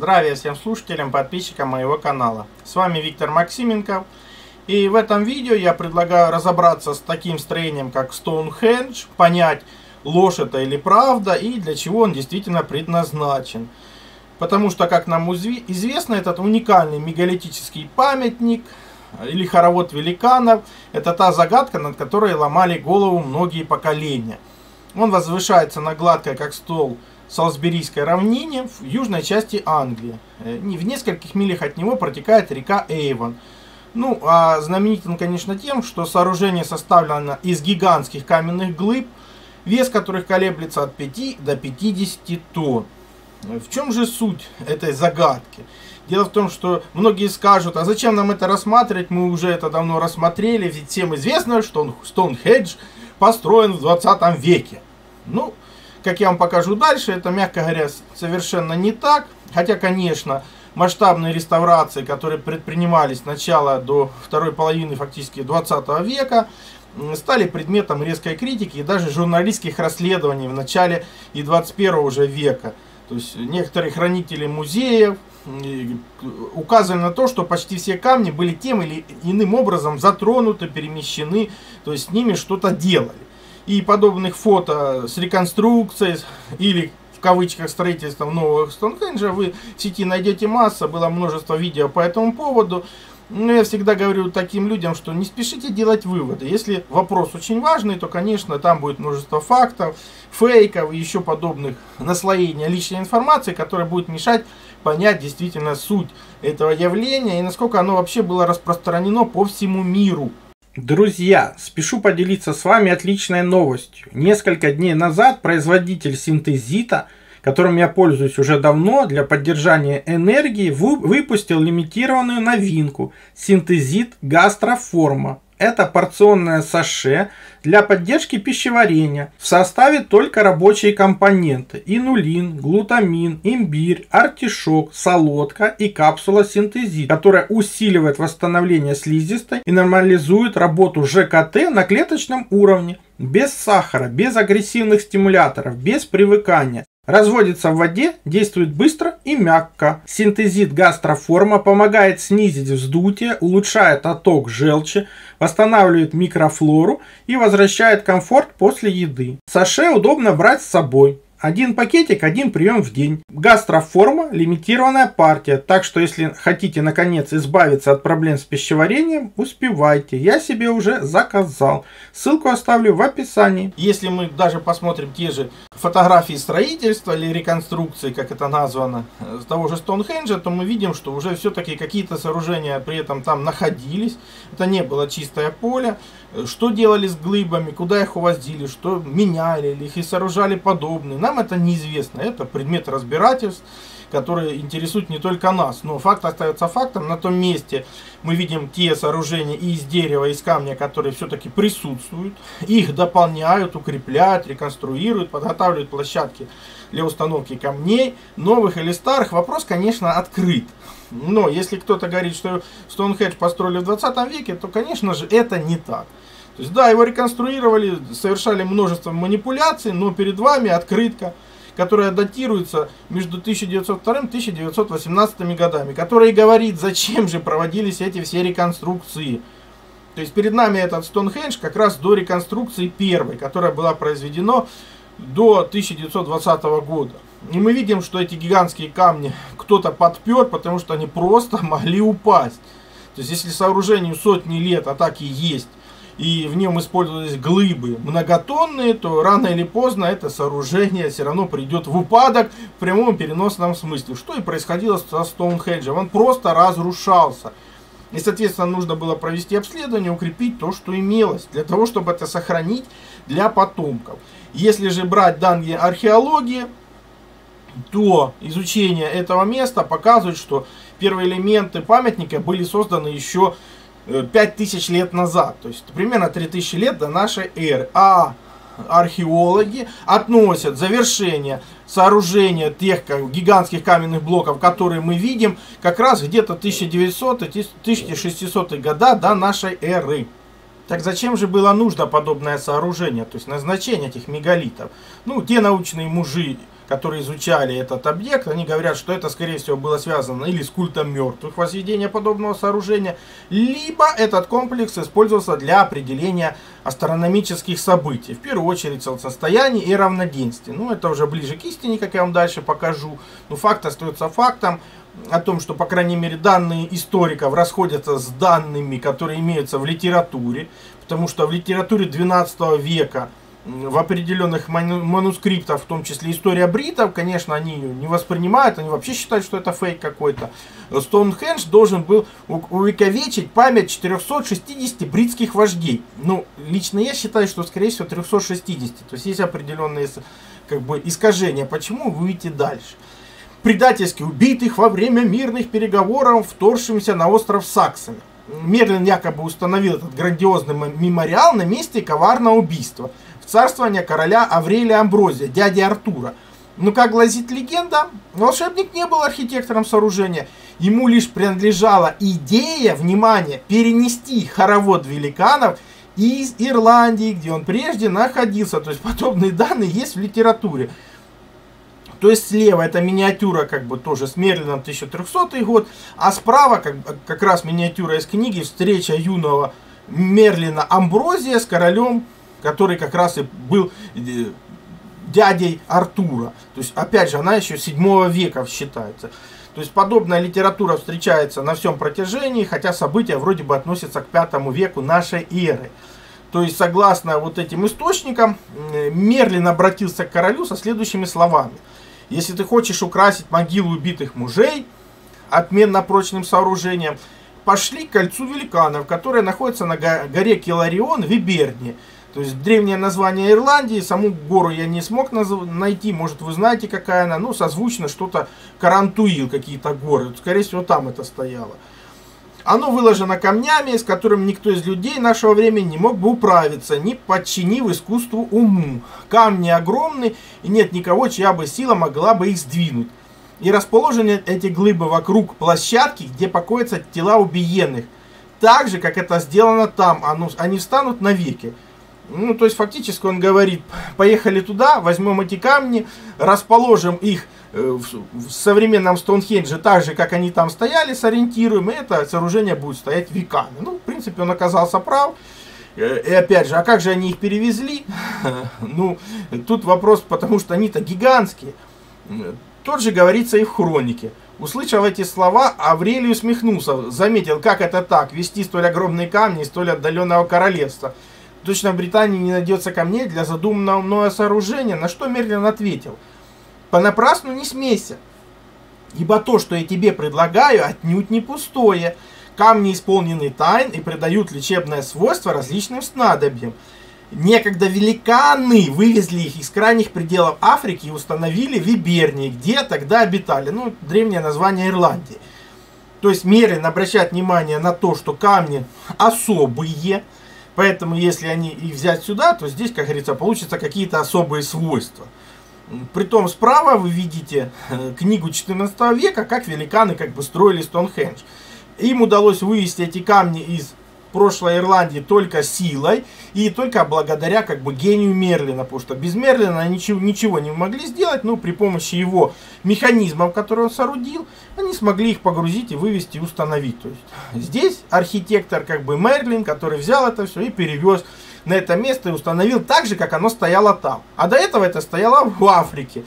Здравия всем слушателям, подписчикам моего канала. С вами Виктор Максименков. И в этом видео я предлагаю разобраться с таким строением, как Стоунхендж, понять, ложь это или правда, и для чего он действительно предназначен. Потому что, как нам известно, этот уникальный мегалитический памятник или хоровод великанов, это та загадка, над которой ломали голову многие поколения. Он возвышается на гладкой, как стол, Солсберийской равнине в южной части Англии. В нескольких милях от него протекает река Эйвон. Ну, а знаменит он, конечно, тем, что сооружение составлено из гигантских каменных глыб, вес которых колеблется от 5 до 50 тонн. В чем же суть этой загадки? Дело в том, что многие скажут, а зачем нам это рассматривать, мы уже это давно рассмотрели, ведь всем известно, что Стоунхендж построен в 20 веке. Ну, как я вам покажу дальше, это, мягко говоря, совершенно не так. Хотя, конечно, масштабные реставрации, которые предпринимались с начала до второй половины фактически 20 века, стали предметом резкой критики и даже журналистских расследований в начале и 21 уже века. То есть некоторые хранители музеев указывали на то, что почти все камни были тем или иным образом затронуты, перемещены, то есть с ними что-то делали. И подобных фото с реконструкцией или в кавычках строительством нового Стоунхенджа вы в сети найдете масса, было множество видео по этому поводу. Но я всегда говорю таким людям, что не спешите делать выводы. Если вопрос очень важный, то, конечно, там будет множество фактов, фейков и еще подобных наслоения личной информации, которая будет мешать понять действительно суть этого явления и насколько оно вообще было распространено по всему миру. Друзья, спешу поделиться с вами отличной новостью. Несколько дней назад производитель синтезита, которым я пользуюсь уже давно для поддержания энергии, выпустил лимитированную новинку синтезит гастроформа. Это порционное саше для поддержки пищеварения. В составе только рабочие компоненты: инулин, глутамин, имбирь, артишок, солодка и капсула синтезит, которая усиливает восстановление слизистой и нормализует работу ЖКТ на клеточном уровне. Без сахара, без агрессивных стимуляторов, без привыкания. Разводится в воде, действует быстро и мягко. Синтезит гастроформа помогает снизить вздутие, улучшает отток желчи, восстанавливает микрофлору и возвращает комфорт после еды. Саше удобно брать с собой. Один пакетик, один прием в день. Гастроформа — лимитированная партия, так что если хотите наконец избавиться от проблем с пищеварением, успевайте. Я себе уже заказал. Ссылку оставлю в описании. Если мы даже посмотрим те же фотографии строительства или реконструкции, как это названо, с того же Стоунхенджа, то мы видим, что уже все-таки какие-то сооружения при этом там находились. Это не было чистое поле. Что делали с глыбами, куда их увозили, что меняли или их и сооружали подобные. Нам это неизвестно. Это предмет разбирательств, которые интересуют не только нас. Но факт остается фактом. На том месте мы видим те сооружения и из дерева, и из камня, которые все-таки присутствуют. Их дополняют, укрепляют, реконструируют, подготавливают площадки для установки камней, новых или старых. Вопрос, конечно, открыт. Но если кто-то говорит, что Стоунхендж построили в 20 веке, то, конечно же, это не так. То есть, да, его реконструировали, совершали множество манипуляций, но перед вами открытка, которая датируется между 1902 и 1918 годами, которая говорит, зачем же проводились эти все реконструкции. То есть, перед нами этот Стоунхендж как раз до реконструкции первой, которая была произведена до 1920 года. И мы видим, что эти гигантские камни кто-то подпер, потому что они просто могли упасть. То есть, если сооружению сотни лет, а так и есть, и в нем использовались глыбы многотонные, то рано или поздно это сооружение все равно придет в упадок в прямом переносном смысле. Что и происходило со Стоунхенджем. Он просто разрушался. И, соответственно, нужно было провести обследование, укрепить то, что имелось, для того, чтобы это сохранить для потомков. Если же брать данные археологии, то изучение этого места показывает, что первые элементы памятника были созданы еще 5000 лет назад, то есть примерно 3000 лет до нашей эры. А археологи относят завершение сооружения тех гигантских каменных блоков, которые мы видим, как раз где-то 1900-1600 года до нашей эры. Так зачем же было нужно подобное сооружение, то есть назначение этих мегалитов? Ну, те научные мужи, которые изучали этот объект, они говорят, что это, скорее всего, было связано или с культом мертвых, возведения подобного сооружения, либо этот комплекс использовался для определения астрономических событий, в первую очередь солнцестояния и равноденствия. Ну, это уже ближе к истине, как я вам дальше покажу. Но факт остается фактом о том, что, по крайней мере, данные историков расходятся с данными, которые имеются в литературе, потому что в литературе 12 века в определенных манускриптах, в том числе история бритов, конечно, они ее не воспринимают, они вообще считают, что это фейк какой-то. Стоунхендж должен был увековечить память 460 бритских вождей. Ну, лично я считаю, что, скорее всего, 360. То есть есть определенные как бы искажения. Почему? Вы видите дальше. Предательски убитых во время мирных переговоров, вторгшимся на остров Саксами. Мерлин якобы установил этот грандиозный мемориал на месте коварного убийства в царствование короля Аврелия Амброзия, дяди Артура. Но, как гласит легенда, волшебник не был архитектором сооружения. Ему лишь принадлежала идея, внимание, перенести хоровод великанов из Ирландии, где он прежде находился. То есть подобные данные есть в литературе. То есть слева это миниатюра как бы тоже с Мерлином 1300 год, а справа как раз миниатюра из книги «Встреча юного Мерлина Амброзия с королем», который как раз и был дядей Артура. То есть опять же она еще 7 века считается. То есть подобная литература встречается на всем протяжении, хотя события вроде бы относятся к 5 веку нашей эры. То есть согласно вот этим источникам Мерлин обратился к королю со следующими словами. Если ты хочешь украсить могилу убитых мужей отменно прочным сооружением, пошли к кольцу великанов, которое находится на горе Келарион в Ибернии. То есть древнее название Ирландии, саму гору я не смог найти, может вы знаете какая она, ну созвучно что-то Карантуил, какие-то горы, скорее всего там это стояло. Оно выложено камнями, с которыми никто из людей нашего времени не мог бы управиться, не подчинив искусству уму. Камни огромны, и нет никого, чья бы сила могла бы их сдвинуть. И расположены эти глыбы вокруг площадки, где покоятся тела убиенных. Так же, как это сделано там, они встанут навеки. Ну, то есть, фактически он говорит, поехали туда, возьмем эти камни, расположим их в современном Стоунхендже так же, как они там стояли, сориентируем, и это сооружение будет стоять веками. Ну, в принципе, он оказался прав. И опять же, а как же они их перевезли? Ну, тут вопрос, потому что они-то гигантские. Тот же говорится и в хронике. Услышав эти слова, Аврелий усмехнулся, заметил, как это так, вести столь огромные камни из столь отдаленного королевства. Точно в Британии не найдется камней для задуманного мною сооружения, на что Мерлин ответил. Понапрасну не смейся, ибо то, что я тебе предлагаю, отнюдь не пустое. Камни исполнены тайн и придают лечебное свойство различным снадобьям. Некогда великаны вывезли их из крайних пределов Африки и установили в Ибернии, где тогда обитали, ну, древнее название Ирландии. То есть Мерлин обращает внимание на то, что камни особые, поэтому если они их взять сюда, то здесь, как говорится, получатся какие-то особые свойства. Притом справа вы видите книгу 14 века, как великаны как бы строили Стоунхендж. Им удалось вывести эти камни из прошлой Ирландии только силой и только благодаря как бы гению Мерлина, потому что без Мерлина они ничего не могли сделать, но при помощи его механизмов, которые он соорудил, они смогли их погрузить и вывести и установить. То есть здесь архитектор как бы Мерлин, который взял это все и перевез на это место и установил так же, как оно стояло там. А до этого это стояло в Африке.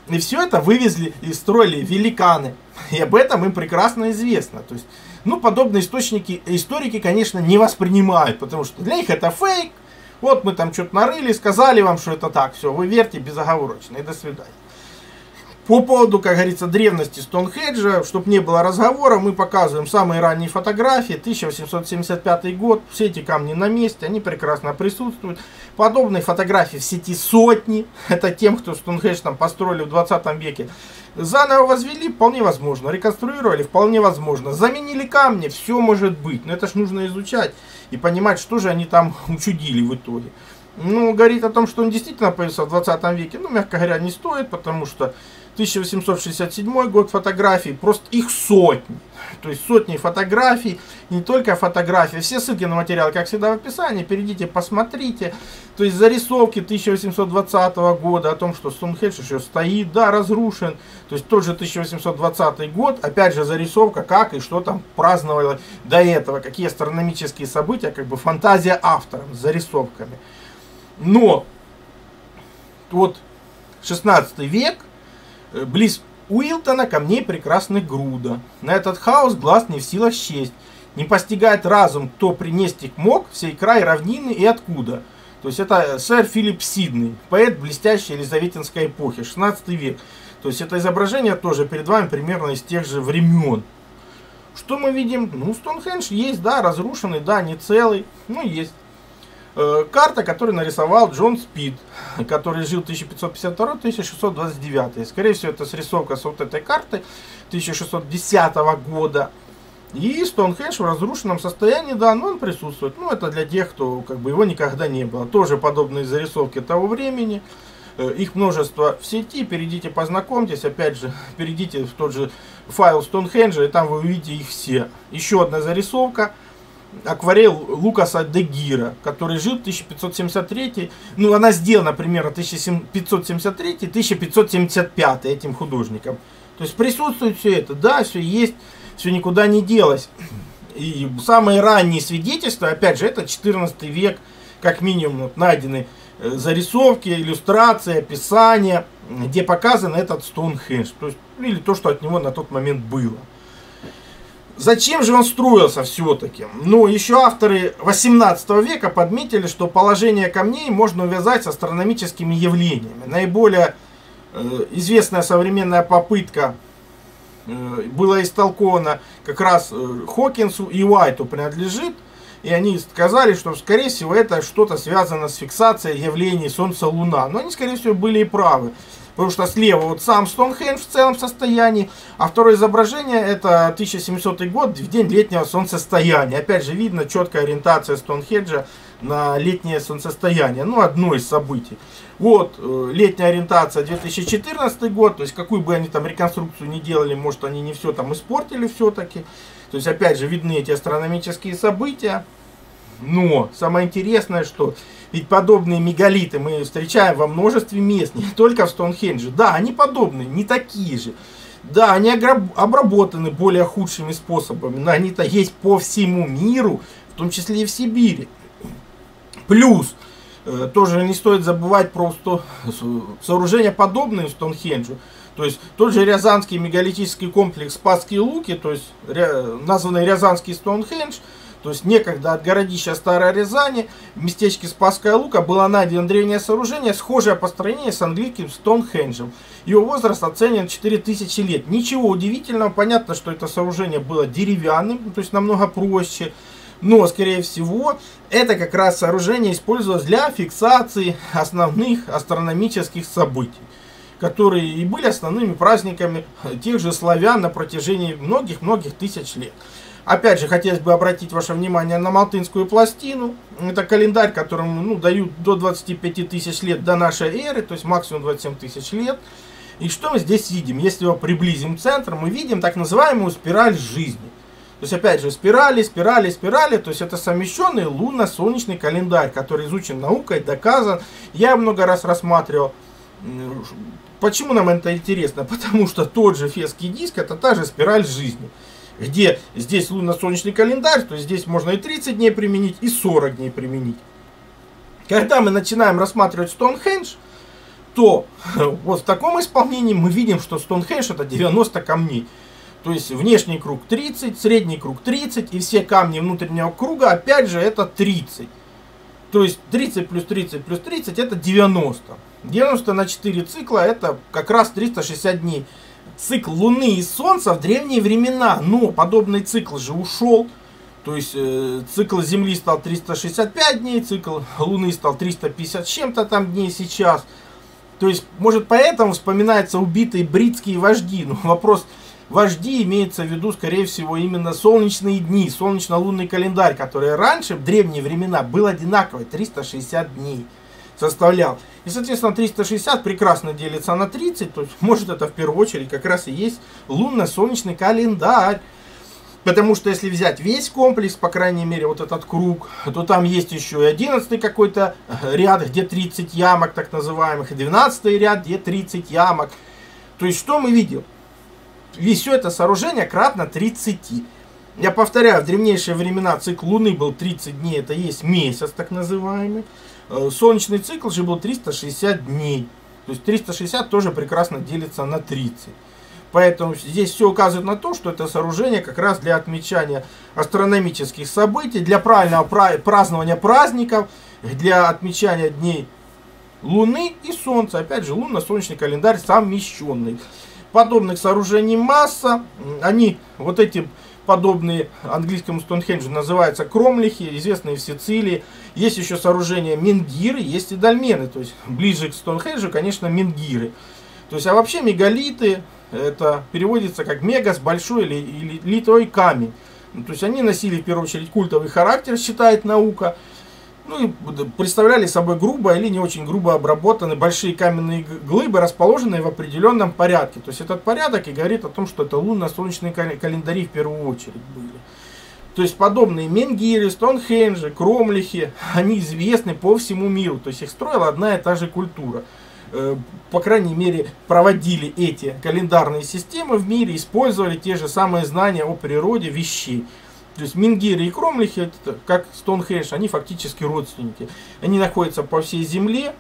И все это вывезли и строили великаны. И об этом им прекрасно известно. То есть, ну, подобные историки, конечно, не воспринимают, потому что для них это фейк. Вот мы там что-то нарыли, сказали вам, что это так. Все, вы верьте безоговорочно. И до свидания. По поводу, как говорится, древности Стоунхенджа, чтобы не было разговора, мы показываем самые ранние фотографии, 1875 год, все эти камни на месте, они прекрасно присутствуют. Подобные фотографии в сети сотни, это тем, кто Стоунхендж там построили в 20 веке. Заново возвели, вполне возможно, реконструировали, вполне возможно, заменили камни, все может быть, но это ж нужно изучать и понимать, что же они там учудили в итоге. Ну, говорит о том, что он действительно появился в 20 веке, ну, мягко говоря, не стоит, потому что 1867 год фотографий, просто их сотни. То есть сотни фотографий, не только фотографии, все ссылки на материал, как всегда, в описании, перейдите, посмотрите. То есть зарисовки 1820 года о том, что Стоунхендж еще стоит, да, разрушен. То есть тот же 1820 год, опять же зарисовка, как и что там праздновало до этого, какие астрономические события, как бы фантазия автора с зарисовками. Но вот 16 век, близ Уилтона камней прекрасных груда. На этот хаос глаз не в силах счесть. Не постигает разум, кто принести мог в сей край равнины и откуда. То есть это сэр Филипп Сидней, поэт блестящей елизаветинской эпохи, 16 век. То есть это изображение тоже перед вами примерно из тех же времен. Что мы видим? Ну, Стоунхендж есть, да, разрушенный, да, не целый, но есть. Карта, которую нарисовал Джон Спид, который жил 1552-1629. Скорее всего, это срисовка с вот этой карты 1610 года. И Стоунхендж в разрушенном состоянии, да, но он присутствует. Ну, это для тех, кто как бы его никогда не было. Тоже подобные зарисовки того времени. Их множество в сети. Перейдите, познакомьтесь. Опять же, перейдите в тот же файл Стоунхенджа, и там вы увидите их все. Еще одна зарисовка. Акварель Лукаса де Гира, который жил 1573, ну она сделана примерно 1573-1575 этим художником. То есть присутствует все это, да, все есть, все никуда не делось. И самые ранние свидетельства, опять же, это 14 век, как минимум, вот, найдены зарисовки, иллюстрации, описания, где показан этот Стоунхендж, то есть, или то, что от него на тот момент было. Зачем же он строился все-таки? Ну, еще авторы 18 века подметили, что положение камней можно увязать с астрономическими явлениями. Наиболее известная современная попытка была истолкована как раз Хокинсу и Уайту принадлежит. И они сказали, что, скорее всего, это что-то связано с фиксацией явлений Солнца-Луна. Но они, скорее всего, были и правы. Потому что слева вот сам Стоунхендж в целом состоянии, а второе изображение это 1700 год, в день летнего солнцестояния. Опять же видно четкая ориентация Стоунхенджа на летнее солнцестояние, ну одно из событий. Вот летняя ориентация 2014 год, то есть какую бы они там реконструкцию не делали, может они не все там испортили все-таки. То есть опять же видны эти астрономические события. Но самое интересное, что ведь подобные мегалиты мы встречаем во множестве мест, не только в Стоунхендже. Да, они подобные, не такие же. Да, они обработаны более худшими способами, но они-то есть по всему миру, в том числе и в Сибири. Плюс, тоже не стоит забывать про сооружения подобные Стоунхенджу. То есть тот же Рязанский мегалитический комплекс Спасские Луки, то есть названный Рязанский Стоунхендж. То есть некогда от городища Старой Рязани в местечке Спасская Лука было найдено древнее сооружение, схожее по строению с английским Стоунхенджем. Его возраст оценен 4000 лет. Ничего удивительного, понятно, что это сооружение было деревянным, то есть намного проще. Но, скорее всего, это как раз сооружение использовалось для фиксации основных астрономических событий, которые и были основными праздниками тех же славян на протяжении многих-многих тысяч лет. Опять же, хотелось бы обратить ваше внимание на Малтынскую пластину. Это календарь, которому дают до 25 тысяч лет до нашей эры, то есть максимум 27 тысяч лет. И что мы здесь видим? Если его приблизим к центру, мы видим так называемую спираль жизни. То есть, опять же, спирали, то есть это совмещенный лунно-солнечный календарь, который изучен наукой, доказан. Я много раз рассматривал. Почему нам это интересно? Потому что тот же Фесский диск, это та же спираль жизни. Где здесь лунно-солнечный календарь, то есть здесь можно и 30 дней применить, и 40 дней применить. Когда мы начинаем рассматривать Стоунхендж, то вот в таком исполнении мы видим, что Стоунхендж это 90 камней. То есть внешний круг 30, средний круг 30, и все камни внутреннего круга, опять же, это 30. То есть 30 плюс 30 плюс 30 это 90. 90 на 4 цикла это как раз 360 дней. Цикл Луны и Солнца в древние времена, но подобный цикл же ушел. То есть цикл Земли стал 365 дней, цикл Луны стал 350 с чем-то там дней сейчас. То есть, может, поэтому вспоминаются убитые бритские вожди. Но вопрос, вожди имеется в виду, скорее всего, именно солнечные дни, солнечно-лунный календарь, который раньше, в древние времена, был одинаковый, 360 дней. составлял. И, соответственно, 360 прекрасно делится на 30, то есть, может, это в первую очередь как раз и есть лунно-солнечный календарь. Потому что если взять весь комплекс, по крайней мере, вот этот круг, то там есть еще и 11 какой-то ряд, где 30 ямок, так называемых, и 12 ряд, где 30 ямок. То есть, что мы видим? Все это сооружение кратно 30. Я повторяю, в древнейшие времена цикл Луны был 30 дней, это есть месяц, так называемый. Солнечный цикл же был 360 дней. То есть 360 тоже прекрасно делится на 30. Поэтому здесь все указывает на то, что это сооружение как раз для отмечания астрономических событий, для правильного празднования праздников, для отмечания дней Луны и Солнца. Опять же, лунно-солнечный календарь совмещенный. Подобных сооружений масса. Они, вот эти подобные английскому Стоунхенджу, называются кромлихи, известные в Сицилии. Есть еще сооружения менгиры, есть и дольмены. То есть ближе к Стоунхенджу, конечно, менгиры. То есть, а вообще мегалиты, это переводится как мегас, большой или литой камень. То есть они носили в первую очередь культовый характер, считает наука. Ну и представляли собой грубо или не очень грубо обработанные большие каменные глыбы, расположенные в определенном порядке. То есть этот порядок и говорит о том, что это лунно-солнечные календари в первую очередь были. То есть подобные менгиры, Стоунхенджи, кромлихи, они известны по всему миру. То есть их строила одна и та же культура. По крайней мере, проводили эти календарные системы в мире, использовали те же самые знания о природе вещей. То есть менгиры и кромлихи, как Стоунхендж, они фактически родственники. Они находятся по всей земле,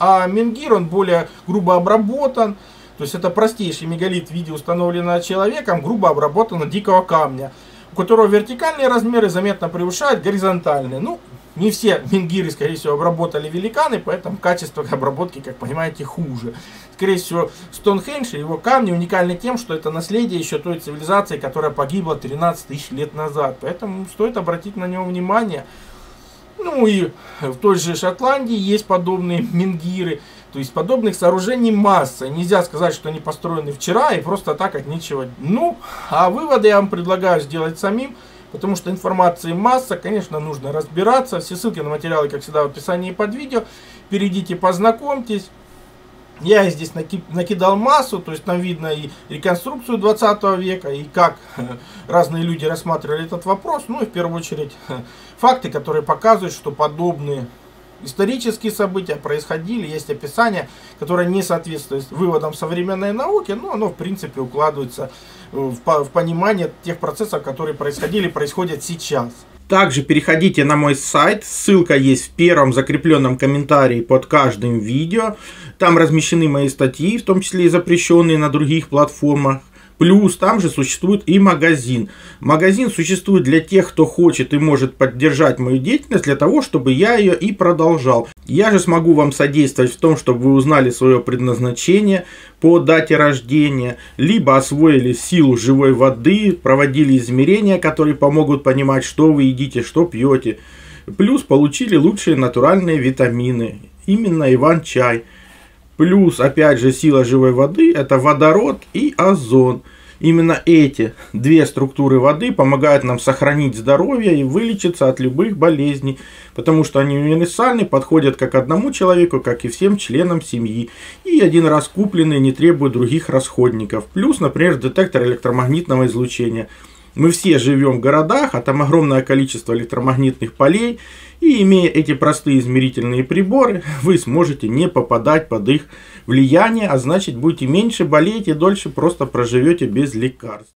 а менгир, он более грубо обработан. То есть это простейший мегалит в виде установленного человеком, грубо обработанного дикого камня, у которого вертикальные размеры заметно превышают горизонтальные. Ну, не все менгиры, скорее всего, обработали великаны, поэтому качество обработки, как понимаете, хуже. Скорее всего, Стоунхендж и его камни уникальны тем, что это наследие еще той цивилизации, которая погибла 13 тысяч лет назад. Поэтому стоит обратить на него внимание. Ну и в той же Шотландии есть подобные менгиры. То есть подобных сооружений масса. Нельзя сказать, что они построены вчера и просто так от нечего. Ну, а выводы я вам предлагаю сделать самим. Потому что информации масса, конечно, нужно разбираться. Все ссылки на материалы, как всегда, в описании под видео. Перейдите, познакомьтесь. Я здесь накидал массу, то есть там видно и реконструкцию 20 века, и как разные люди рассматривали этот вопрос. Ну и в первую очередь факты, которые показывают, что подобные исторические события происходили, есть описание, которое не соответствует выводам современной науки, но оно в принципе укладывается в понимание тех процессов, которые происходили и происходят сейчас. Также переходите на мой сайт, ссылка есть в первом закрепленном комментарии под каждым видео. Там размещены мои статьи, в том числе и запрещенные на других платформах. Плюс там же существует и магазин. Магазин существует для тех, кто хочет и может поддержать мою деятельность, для того, чтобы я ее и продолжал. Я же смогу вам содействовать в том, чтобы вы узнали свое предназначение по дате рождения, либо освоили силу живой воды, проводили измерения, которые помогут понимать, что вы едите, что пьете. Плюс получили лучшие натуральные витамины, именно Иван-чай. Плюс, опять же, сила живой воды – это водород и озон. Именно эти две структуры воды помогают нам сохранить здоровье и вылечиться от любых болезней, потому что они универсальны, подходят как одному человеку, как и всем членам семьи. И один раз купленные не требуют других расходников. Плюс, например, детектор электромагнитного излучения. Мы все живем в городах, а там огромное количество электромагнитных полей. И имея эти простые измерительные приборы, вы сможете не попадать под их влияние, а значит будете меньше болеть и дольше просто проживете без лекарств.